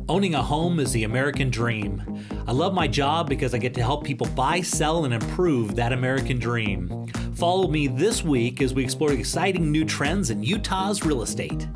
Owning a home is the American dream. I love my job because I get to help people buy, sell, and improve that American dream. Follow me this week as we explore exciting new trends in Utah's real estate.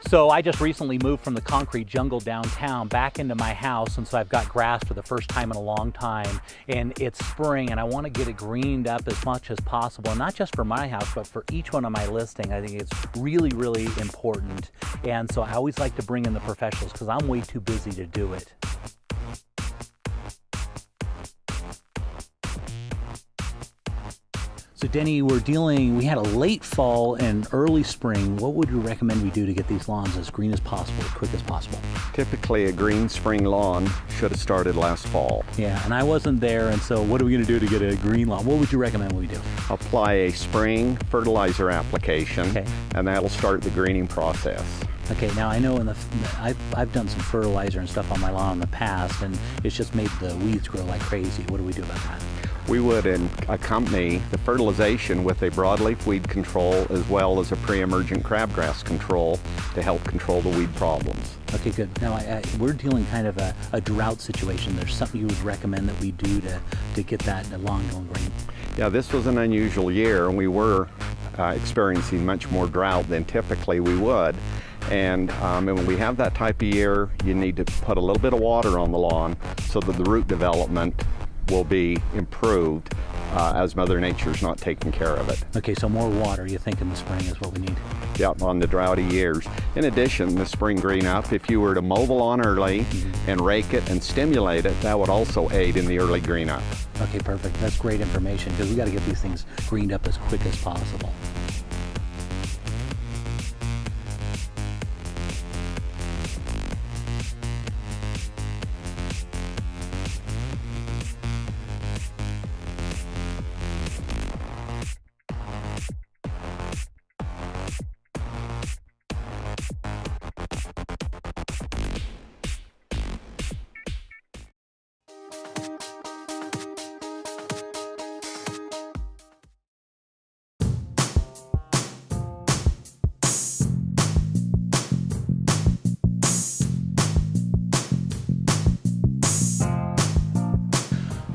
So I just recently moved from the concrete jungle downtown back into my house, and so I've got grass for the first time in a long time, and it's spring and I want to get it greened up as much as possible, and not just for my house but for each one of my listings. I think it's really, really important, and so I always like to bring in the professionals because I'm way too busy to do it. So Denny, we had a late fall and early spring. What would you recommend we do to get these lawns as green as possible, as quick as possible? Typically a green spring lawn should have started last fall. Yeah, and I wasn't there, and so what are we going to do to get a green lawn? What would you recommend we do? Apply a spring fertilizer application, okay, and that'll start the greening process. Okay, now I know I've done some fertilizer and stuff on my lawn in the past, and it's just made the weeds grow like crazy. What do we do about that? We would accompany the fertilization with a broadleaf weed control as well as a pre-emergent crabgrass control to help control the weed problems. Okay, good. Now we're dealing kind of a drought situation. There's something you would recommend that we do to get that lawn going green? Yeah, this was an unusual year, and we were experiencing much more drought than typically we would. And when we have that type of year, you need to put a little bit of water on the lawn so that the root development will be improved as Mother Nature's not taking care of it. Okay, so more water, you think, in the spring is what we need? Yep, on the droughty years. In addition, the spring green up, if you were to mow the lawn early and rake it and stimulate it, that would also aid in the early green up. Okay, perfect. That's great information because we got to get these things greened up as quick as possible.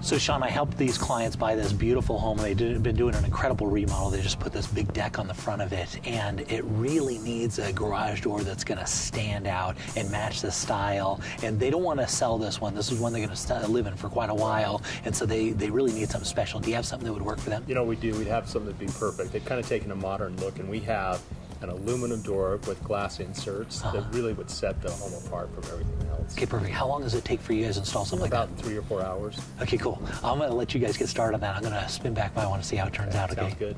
So Sean, I helped these clients buy this beautiful home. They've been doing an incredible remodel. They just put this big deck on the front of it, and it really needs a garage door that's going to stand out and match the style. And they don't want to sell this one. This is one they're going to live in for quite a while, and so they really need something special. Do you have something that would work for them? You know, we do. We'd have something that'd be perfect. They've kind of taken a modern look, and we have an aluminum door with glass inserts that really would set the home apart from everything else. Okay, perfect. How long does it take for you guys to install something like that? About 3 or 4 hours. Okay, cool. I'm going to let you guys get started on that. I'm going to spin back by. I want to see how it turns out. Okay. Sounds good.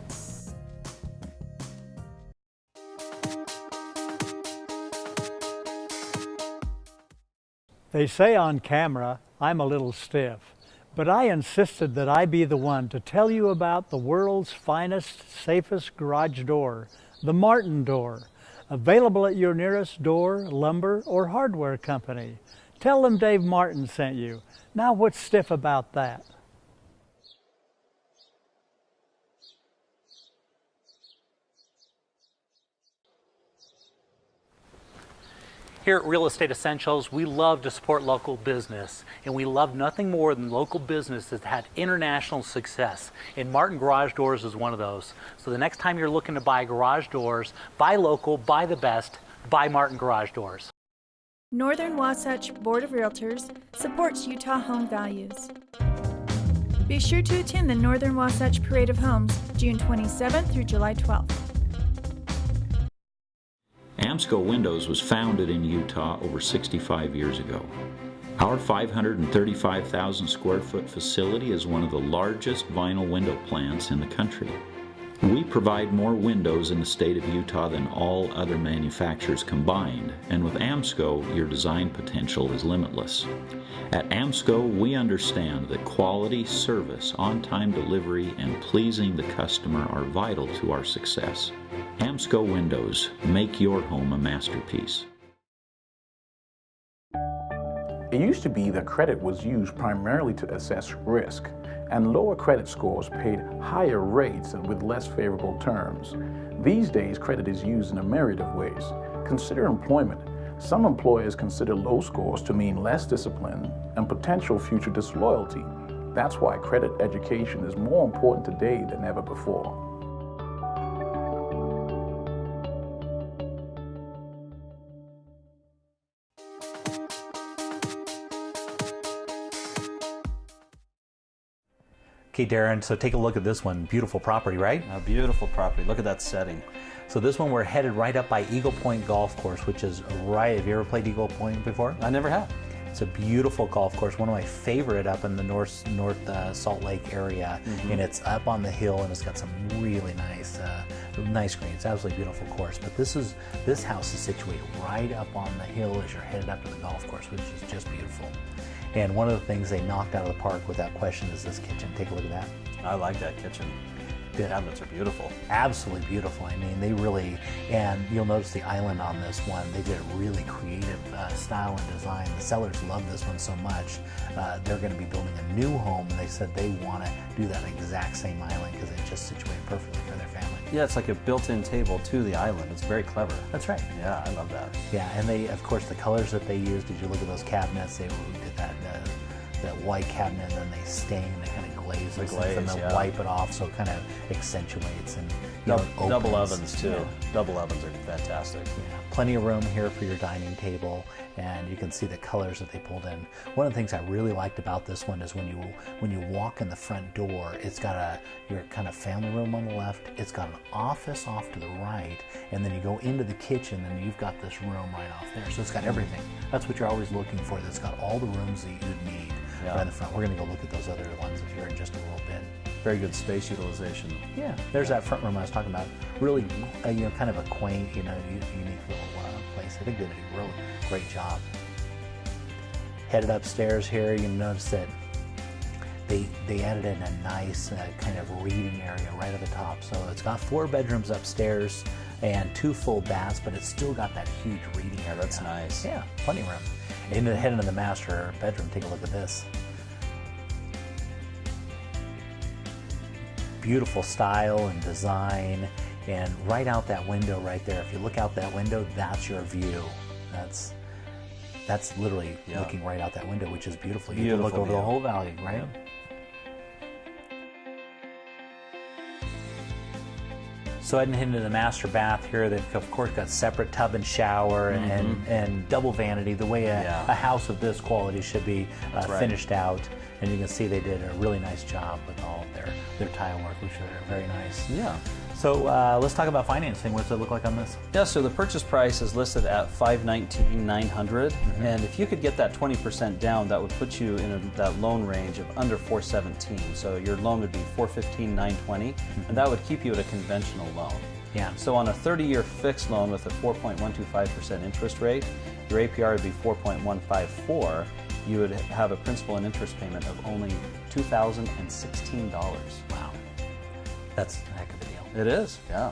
They say on camera I'm a little stiff, but I insisted that I be the one to tell you about the world's finest, safest garage door, the Martin Door, available at your nearest door, lumber, or hardware company. Tell them Dave Martin sent you. Now what's stiff about that? Here at Real Estate Essentials, we love to support local business, and we love nothing more than local business that's had international success. And Martin Garage Doors is one of those. So the next time you're looking to buy garage doors, buy local, buy the best, buy Martin Garage Doors. Northern Wasatch Board of Realtors supports Utah home values. Be sure to attend the Northern Wasatch Parade of Homes, June 27th through July 12th. Amsco Windows was founded in Utah over 65 years ago. Our 535,000 square foot facility is one of the largest vinyl window plants in the country. We provide more windows in the state of Utah than all other manufacturers combined, and with AMSCO, your design potential is limitless. At AMSCO, we understand that quality, service, on-time delivery, and pleasing the customer are vital to our success. AMSCO Windows, make your home a masterpiece. It used to be that credit was used primarily to assess risk, and lower credit scores paid higher rates and with less favorable terms. These days, credit is used in a myriad of ways. Consider employment. Some employers consider low scores to mean less discipline and potential future disloyalty. That's why credit education is more important today than ever before. Okay, Darren, so take a look at this one. Beautiful property, right? A beautiful property. Look at that setting. So this one, we're headed right up by Eagle Point Golf Course, which is right, have you ever played Eagle Point before? I never have. It's a beautiful golf course, one of my favorite up in the North Salt Lake area, and it's up on the hill, and it's got some really nice greens. It's absolutely beautiful course. But this house is situated right up on the hill as you're headed up to the golf course, which is just beautiful. And one of the things they knocked out of the park without question is this kitchen. Take a look at that. I like that kitchen. The cabinets are beautiful. Absolutely beautiful. I mean, they really, and you'll notice the island on this one, they did a really creative style and design. The sellers love this one so much. They're going to be building a new home, and they said they want to do that exact same island because it's just situated perfectly for their family. Yeah, it's like a built-in table to the island. It's very clever. That's right. Yeah, I love that. Yeah, and they, of course, the colors that they used, did you look at those cabinets? They did that white cabinet, and then they stain, they kind of glaze those things, and then wipe it off, so it kind of accentuates and double ovens too. Yeah. Double ovens are fantastic. Yeah, plenty of room here for your dining table, and you can see the colors that they pulled in. One of the things I really liked about this one is when you walk in the front door, it's got your kind of family room on the left, it's got an office off to the right, and then you go into the kitchen and you've got this room right off there. So it's got everything. That's what you're always looking for. That's got all the rooms that you'd need right in the front. We're going to go look at those other ones here in just a little bit. Very good space utilization. Yeah, there's that front room I was talking about. Really, kind of a quaint, unique little place. I think they did a really great job. Headed upstairs here, you notice that they added in a nice kind of reading area right at the top. So it's got 4 bedrooms upstairs and 2 full baths, but it's still got that huge reading area. That's nice. Yeah, plenty of room. And then heading into the master bedroom, take a look at this. Beautiful style and design, and right out that window right there. If you look out that window, that's your view. That's literally looking right out that window, which is beautiful. You can look over the whole valley, right? Yep. So heading into the master bath here, they've of course got separate tub and shower and double vanity, the way a house of this quality should be finished out. And you can see they did a really nice job with all of their tile work, which are very nice. Yeah. So let's talk about financing. What does it look like on this? Yeah, so the purchase price is listed at $519,900, and if you could get that 20% down, that would put you in that loan range of under $417. So your loan would be $415,920, and that would keep you at a conventional loan. Yeah. So on a 30-year fixed loan with a 4.125% interest rate, your APR would be 4.154. You would have a principal and interest payment of only $2,016. Wow. That's a heck of a deal. It is, yeah.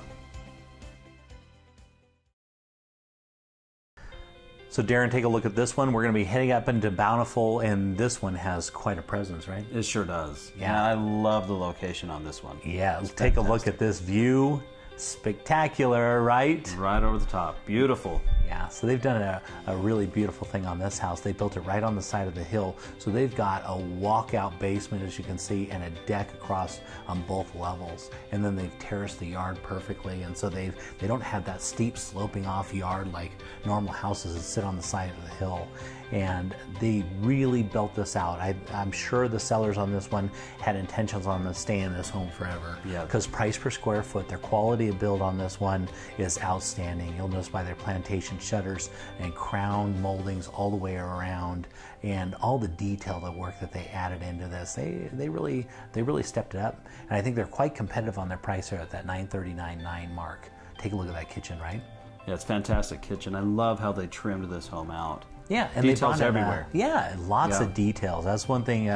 So Darren, take a look at this one. We're going to be heading up into Bountiful, and this one has quite a presence, right? It sure does. Yeah. And I love the location on this one. Yeah, let's take a look at this view. Spectacular, right? Right over the top. Beautiful. Yeah, so they've done a really beautiful thing on this house. They built it right on the side of the hill. So they've got a walkout basement, as you can see, and a deck across on both levels. And then they've terraced the yard perfectly. And so they don't have that steep sloping off yard like normal houses that sit on the side of the hill. and they really built this out. I'm sure the sellers on this one had intentions on them staying in this home forever. Yeah. Because price per square foot, their quality of build on this one is outstanding. You'll notice by their plantation shutters and crown moldings all the way around, and all the detail, the work that they added into this, they really stepped it up. And I think they're quite competitive on their price here at that $939.9 mark. Take a look at that kitchen, right? Yeah, it's a fantastic kitchen. I love how they trimmed this home out. Yeah, and Details they brought in, everywhere. Yeah, lots Yeah. of details. That's one thing.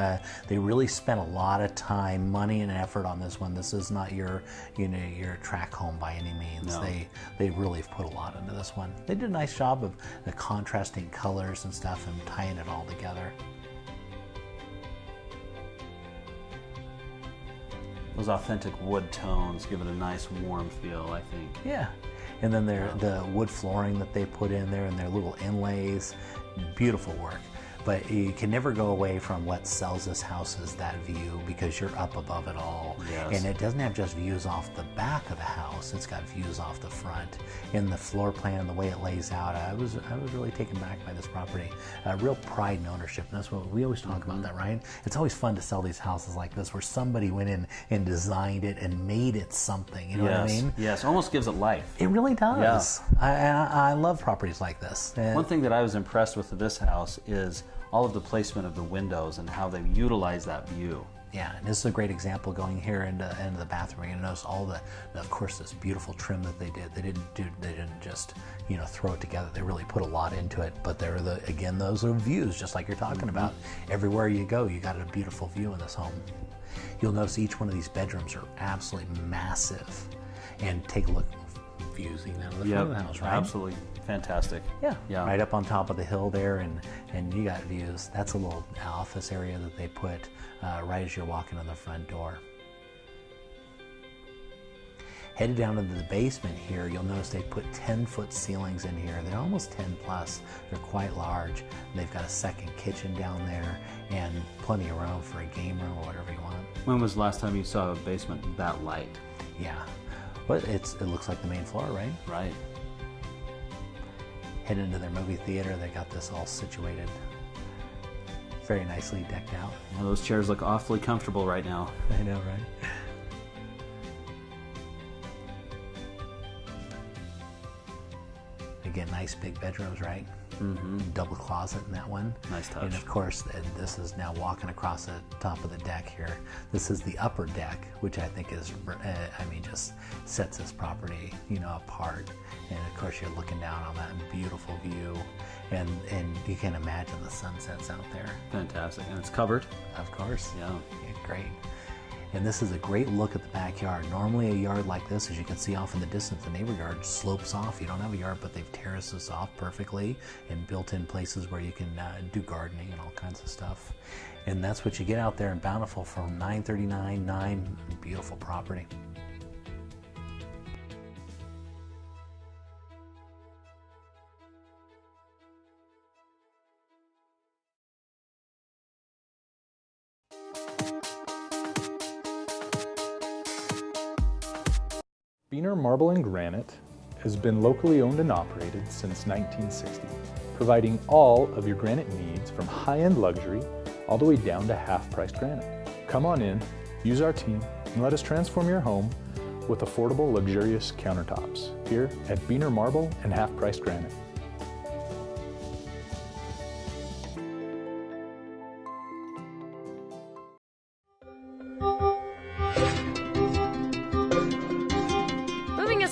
They really spent a lot of time, money, and effort on this one. This is not your track home by any means. No. They really have put a lot into this one. They did a nice job of the contrasting colors and stuff and tying it all together. Those authentic wood tones give it a nice warm feel, I think. Yeah, and then the wood flooring that they put in there and their little inlays, beautiful work. But you can never go away from what sells this house is that view, because you're up above it all. Yes. And it doesn't have just views off the back of the house, it's got views off the front. In the floor plan, the way it lays out, I was really taken back by this property. Real pride and ownership, and that's what we always talk about that, right? It's always fun to sell these houses like this where somebody went in and designed it and made it something, you know what I mean? Yes, almost gives it life. It really does. I love properties like this. And One thing that I was impressed with this house is all of the placement of the windows and how they utilize that view. yeah, and this is a great example going here into the bathroom. You're gonna notice all the, of course, this beautiful trim that they did. They didn't just throw it together. They really put a lot into it. But there are again, those are views, just like you're talking about. Everywhere you go, you got a beautiful view in this home. You'll notice each one of these bedrooms are absolutely massive. And take a look, views even out of the front of the house, right? Absolutely fantastic. Yeah, right up on top of the hill there, and you got views. That's a little office area that they put right as you're walking in the front door. Headed down into the basement here, you'll notice they put 10-foot ceilings in here. They're almost 10 plus. They're quite large. And they've got a second kitchen down there and plenty of room for a game room or whatever you want. When was the last time you saw a basement that light? Yeah, but it looks like the main floor, right? Right. Head into their movie theater. They got this all situated. Very nicely decked out. Well, those chairs look awfully comfortable right now. I know, right? Again, nice big bedrooms, right? Mm-hmm. Double closet in that one. Nice touch. And of course, this is now walking across the top of the deck here. This is the upper deck, which I think is, just sets this property, apart. And of course, you're looking down on that beautiful view, and you can imagine the sunsets out there. Fantastic. And it's covered. Of course. Yeah. Great. And this is a great look at the backyard. Normally a yard like this, as you can see off in the distance, the neighbor yard slopes off. You don't have a yard, but they've terraced this off perfectly and built in places where you can do gardening and all kinds of stuff. And that's what you get out there in Bountiful from $939.9. Beautiful property. Biener Marble and Granite has been locally owned and operated since 1960, providing all of your granite needs from high-end luxury all the way down to half-priced granite. Come on in, use our team, and let us transform your home with affordable, luxurious countertops here at Biener Marble and Half-Priced Granite.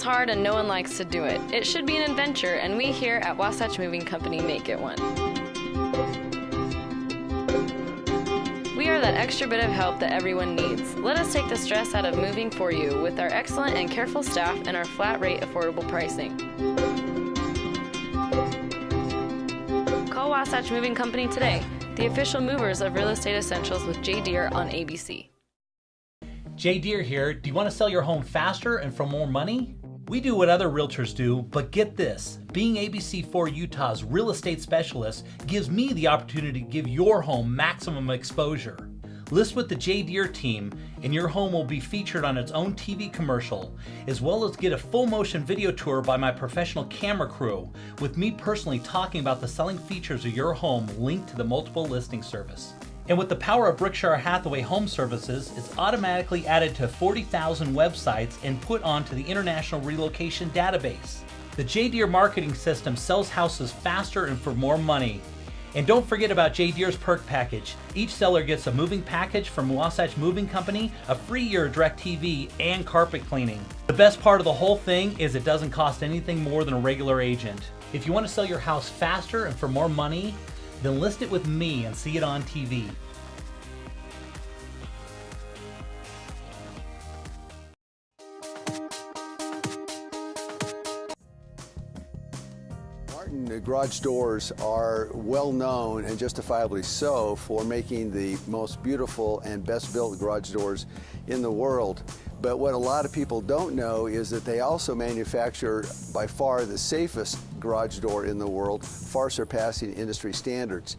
Hard and no one likes to do it. It should be an adventure, and we here at Wasatch Moving Company make it one. We are that extra bit of help that everyone needs. Let us take the stress out of moving for you with our excellent and careful staff and our flat rate affordable pricing. Call Wasatch Moving Company today, the official movers of Real Estate Essentials with Jay Deere on ABC. Jay Deere here. Do you want to sell your home faster and for more money? We do what other realtors do, but get this. Being ABC4 Utah's real estate specialist gives me the opportunity to give your home maximum exposure. List with the J. Deere team, and your home will be featured on its own TV commercial, as well as get a full motion video tour by my professional camera crew, with me personally talking about the selling features of your home linked to the multiple listing service. And with the power of Berkshire Hathaway Home Services, it's automatically added to 40,000 websites and put onto the International Relocation Database. The J. Deere marketing system sells houses faster and for more money. And don't forget about J. Deere's perk package. Each seller gets a moving package from Wasatch Moving Company, a free year of DirecTV, and carpet cleaning. The best part of the whole thing is it doesn't cost anything more than a regular agent. If you want to sell your house faster and for more money, then list it with me and see it on TV. Martin garage doors are well known, and justifiably so, for making the most beautiful and best built garage doors in the world. But what a lot of people don't know is that they also manufacture by far the safest garage door in the world, far surpassing industry standards.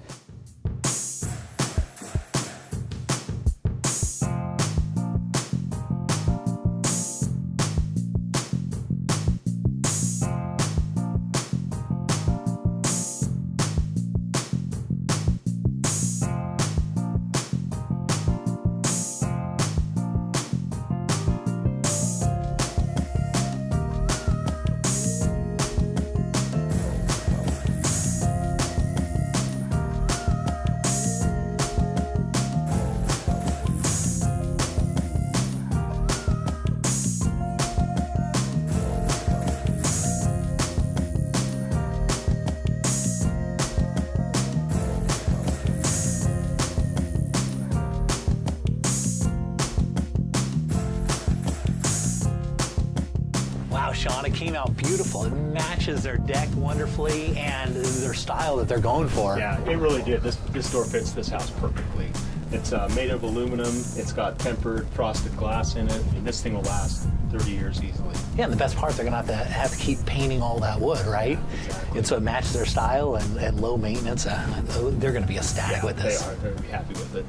Sean, it came out beautiful. It matches their deck wonderfully and their style that they're going for. Yeah, it really did. This door fits this house perfectly. It's made of aluminum. It's got tempered frosted glass in it. And this thing will last 30 years easily. Yeah, and the best part, they're going to have to keep painting all that wood, right? Exactly. And so it matches their style and low maintenance. They're going to be ecstatic with this. They are. They're going to be happy with it.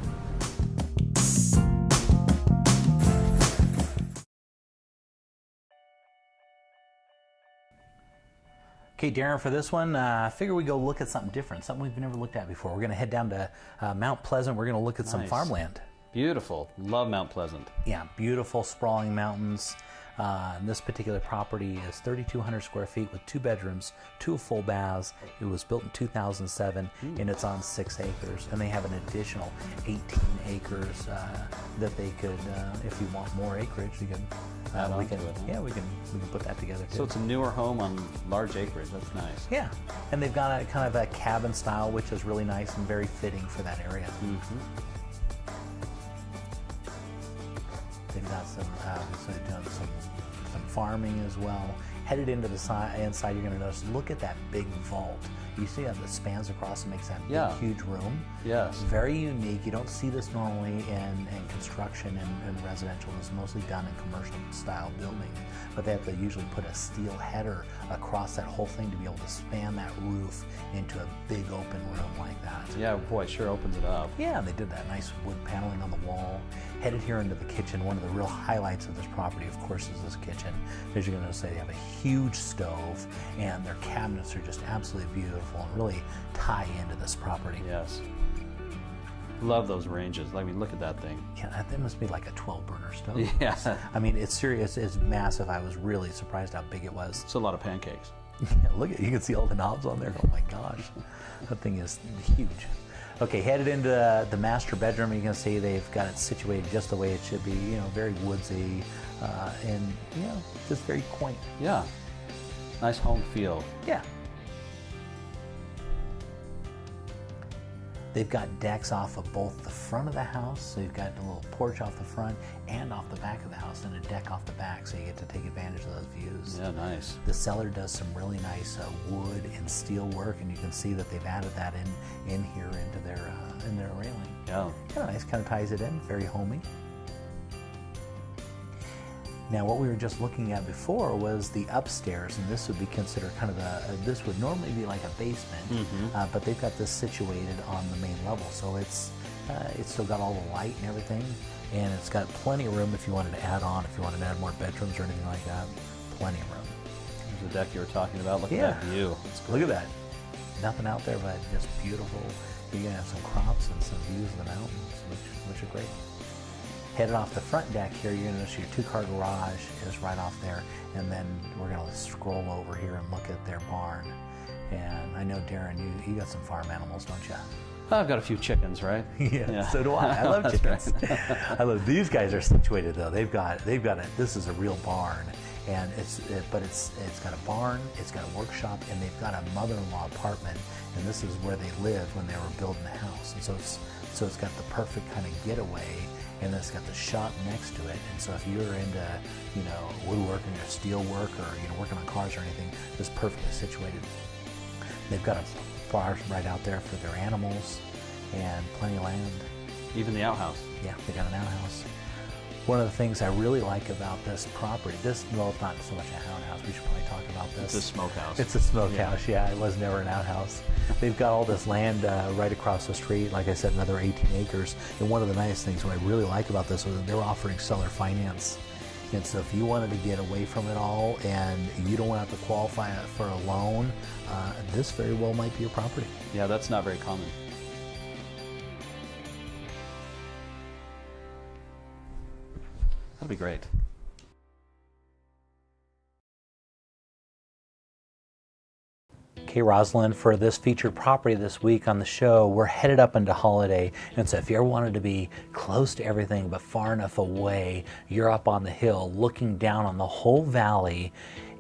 Okay, Darren, for this one, I figure we go look at something different, something we've never looked at before. We're going to head down to Mount Pleasant. We're going to look at some farmland. Beautiful. Love Mount Pleasant. Yeah, beautiful sprawling mountains. This particular property is 3,200 square feet with 2 bedrooms, 2 full baths. It was built in 2007 and it's on 6 acres. And they have an additional 18 acres that they could, if you want more acreage, you can. We can put that together too. So it's a newer home on large acreage. That's nice. Yeah, and they've got a kind of a cabin style, which is really nice and very fitting for that area. They've got some farming as well. Headed into the inside, you're going to notice, look at that big vault. You see how that spans across and makes that big, huge room? Yes. Very unique. You don't see this normally in construction and residential. It's mostly done in commercial style buildings. But they have to usually put a steel header across that whole thing to be able to span that roof into a big open room like that. Yeah, boy, it sure opens it up. Yeah, and they did that nice wood paneling on the wall. Headed here into the kitchen, one of the real highlights of this property, of course, is this kitchen. As you're going to say, they have a huge stove, and their cabinets are just absolutely beautiful and really tie into this property. Yes. Love those ranges. I mean, look at that thing. Yeah, that must be like a 12-burner stove. Yeah. I mean, it's serious. It's massive. I was really surprised how big it was. It's a lot of pancakes. Yeah, look at, you can see all the knobs on there. Oh my gosh, that thing is huge. Okay, headed into the master bedroom. You can see they've got it situated just the way it should be. You know, very woodsy and just very quaint. Yeah, nice home feel. Yeah. They've got decks off of both the front of the house, so you've got a little porch off the front and off the back of the house, and a deck off the back, so you get to take advantage of those views. Yeah, nice. The seller does some really nice wood and steel work, and you can see that they've added that in here into their railing. Yeah. Kind of nice, kind of ties it in, very homey. Now, what we were just looking at before was the upstairs, and this would be considered kind of this would normally be like a basement, but they've got this situated on the main level, so it's It's still got all the light and everything, and it's got plenty of room if you wanted to add on, if you wanted to add more bedrooms or anything like that. Plenty of room. There's the deck you were talking about. Look Yeah. at that view. Look at that. Nothing out there but just beautiful. You're gonna have some crops and some views of the mountains, which are great. Headed off the front deck here, you're gonna notice your 2-car garage is right off there, and then we're gonna scroll over here and look at their barn. And I know, Darren, you got some farm animals, don't you? I've got a few chickens, right? Yeah, so do I. I love chickens. Right. I love these guys are situated though. They've got this is a real barn, and it's got a barn, it's got a workshop, and they've got a mother-in-law apartment, and this is where they lived when they were building the house. And so it's got the perfect kind of getaway, and then it's got the shop next to it. And so if you're into woodworking or steel work or working on cars or anything, it's perfectly situated. They've got a bar right out there for their animals and plenty of land. Even the outhouse. Yeah, they got an outhouse. One of the things I really like about this property, it's not so much a outhouse, we should probably talk about this. It's a smokehouse. It's a smokehouse, yeah. It was never an outhouse. They've got all this land right across the street, like I said, another 18 acres. And one of the nice things, what I really like about this was that they were offering seller finance. And so if you wanted to get away from it all and you don't want to have to qualify for a loan, this very well might be your property. Yeah, that's not very common. That'd be great. Okay, Rosalind, for this featured property this week on the show, we're headed up into Holiday. And so if you ever wanted to be close to everything but far enough away, you're up on the hill looking down on the whole valley,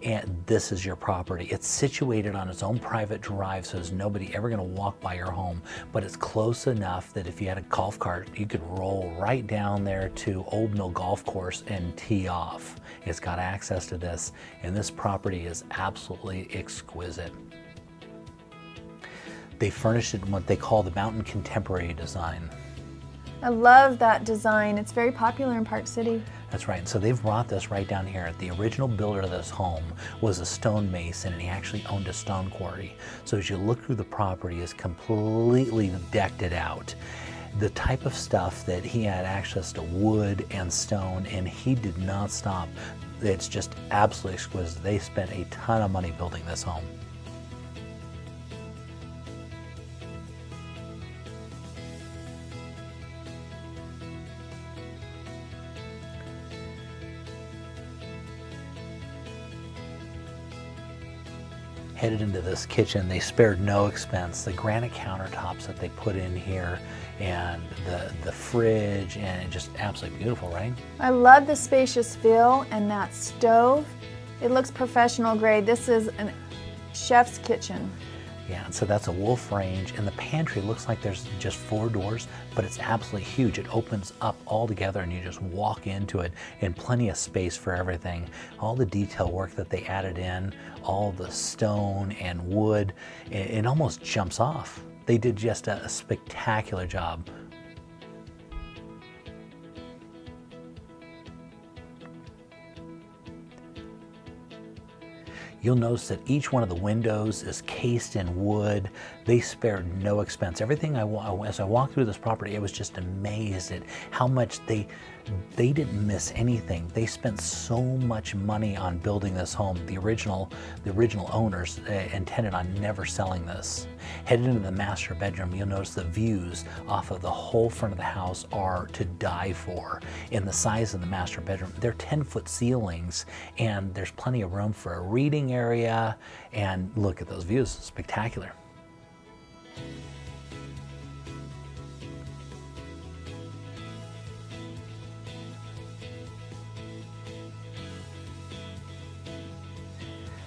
and this is your property. It's situated on its own private drive, so there's nobody ever going to walk by your home, but it's close enough that if you had a golf cart, you could roll right down there to Old Mill Golf Course and tee off. It's got access to this, and this property is absolutely exquisite. They furnished it in what they call the Mountain Contemporary design. I love that design. It's very popular in Park City. That's right. So they've brought this right down here. The original builder of this home was a stonemason, and he actually owned a stone quarry. So as you look through the property, it's completely decked it out. The type of stuff that he had access to, wood and stone, and he did not stop. It's just absolutely exquisite. They spent a ton of money building this home. Headed into this kitchen, they spared no expense. The granite countertops that they put in here, and the fridge, and it's just absolutely beautiful, right? I love the spacious feel and that stove. It looks professional grade. This is a chef's kitchen. Yeah, and so that's a wolf range, and the pantry looks like there's just 4 doors, but it's absolutely huge. It opens up all together and you just walk into it, and plenty of space for everything. All the detail work that they added in, all the stone and wood, it almost jumps off. They did just a spectacular job. You'll notice that each one of the windows is cased in wood. They spared no expense. Everything as I walked through this property, I was just amazed at how much they didn't miss anything. They spent so much money on building this home. The original owners intended on never selling this. Headed into the master bedroom, you'll notice the views off of the whole front of the house are to die for. In the size of the master bedroom, they're 10-foot ceilings, and there's plenty of room for a reading area, and look at those views, spectacular.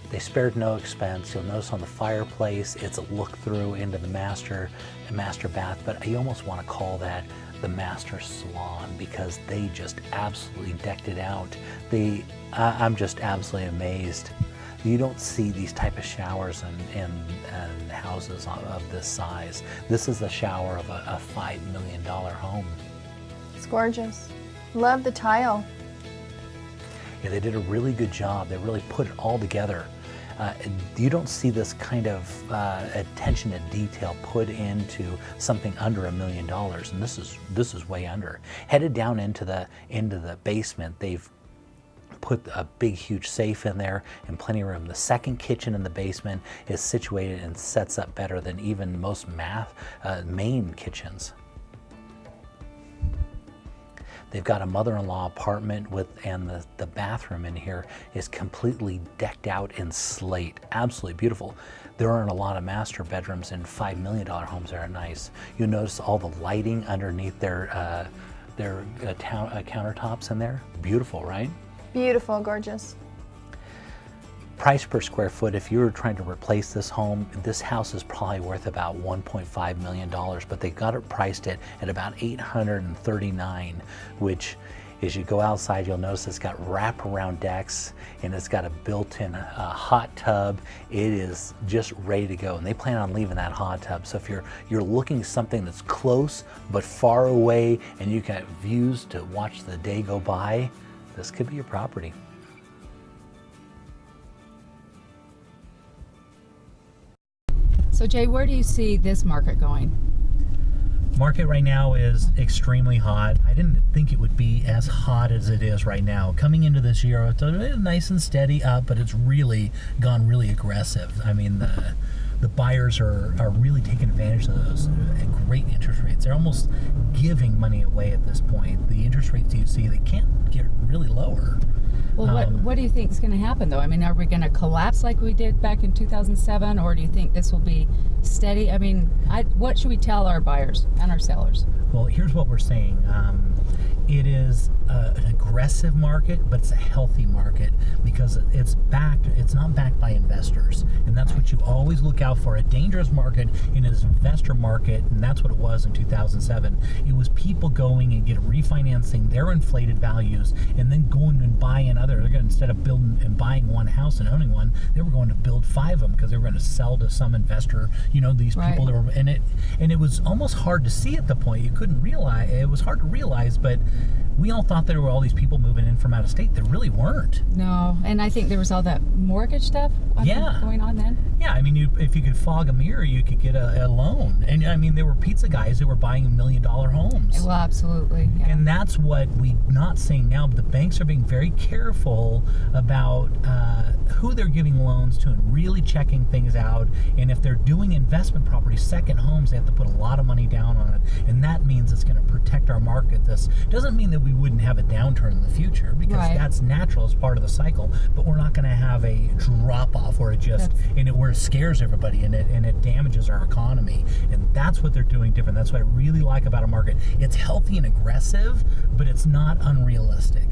They spared no expense. You'll notice on the fireplace, it's a look through into the master bath, but you almost want to call that the master salon because they just absolutely decked it out. I'm just absolutely amazed. You don't see these type of showers in houses of this size. This is the shower of a $5 million home. It's gorgeous. Love the tile. Yeah, they did a really good job. They really put it all together. You don't see this kind of attention to detail put into something under $1 million, and this is way under. Headed down into the basement, they've put a big huge safe in there and plenty of room. The second kitchen in the basement is situated and sets up better than even most main kitchens. They've got a mother-in-law apartment and the bathroom in here is completely decked out in slate. Absolutely beautiful. There aren't a lot of master bedrooms in $5 million homes that are nice. You'll notice all the lighting underneath their countertops in there. Beautiful, right? Beautiful, gorgeous. Price per square foot, if you were trying to replace this home, this house is probably worth about $1.5 million, but they got it priced at about $839, which as you go outside, you'll notice it's got wraparound decks and it's got a built-in hot tub. It is just ready to go, and they plan on leaving that hot tub. So if you're looking something that's close but far away and you got views to watch the day go by, this could be your property. So Jay, where do you see this market going? Market right now is extremely hot. I didn't think it would be as hot as it is right now. Coming into this year, it's nice and steady up, but it's really gone really aggressive. I mean, the buyers are really taking advantage of those great interest rates. They're almost giving money away at this point. The interest rates you see, they can't get really lower. Well, what do you think is going to happen, though? I mean, are we going to collapse like we did back in 2007, or do you think this will be steady? I mean, what should we tell our buyers and our sellers? Well, here's what we're saying. It is an aggressive market, but it's a healthy market because it's not backed by investors. And that's what you always look out for. A dangerous market in an investor market, and that's what it was in 2007. It was people going and refinancing their inflated values and then going and buying other. Instead of building and buying one house and owning one, they were going to build 5 of them because they were going to sell to some investor. You know, these people that were in it. And it was almost hard to see at the point. You couldn't realize. It was hard to realize, but we all thought there were all these people moving in from out of state. There really weren't. No, and I think there was all that mortgage stuff going on then. Yeah, I mean, if you could fog a mirror, you could get a loan. And I mean, there were pizza guys that were buying $1 million homes. Well, absolutely. Yeah. And that's what we're not seeing now. But the banks are being very careful about who they're giving loans to and really checking things out. And if they're doing investment property, second homes, they have to put a lot of money down on it. And that means it's going to protect our market. This doesn't mean that we wouldn't have a downturn in the future, because that's natural as part of the cycle, but we're not going to have a drop off where it just where it scares everybody and it damages our economy. And that's what they're doing different. That's what I really like about a market. It's healthy and aggressive, but it's not unrealistic.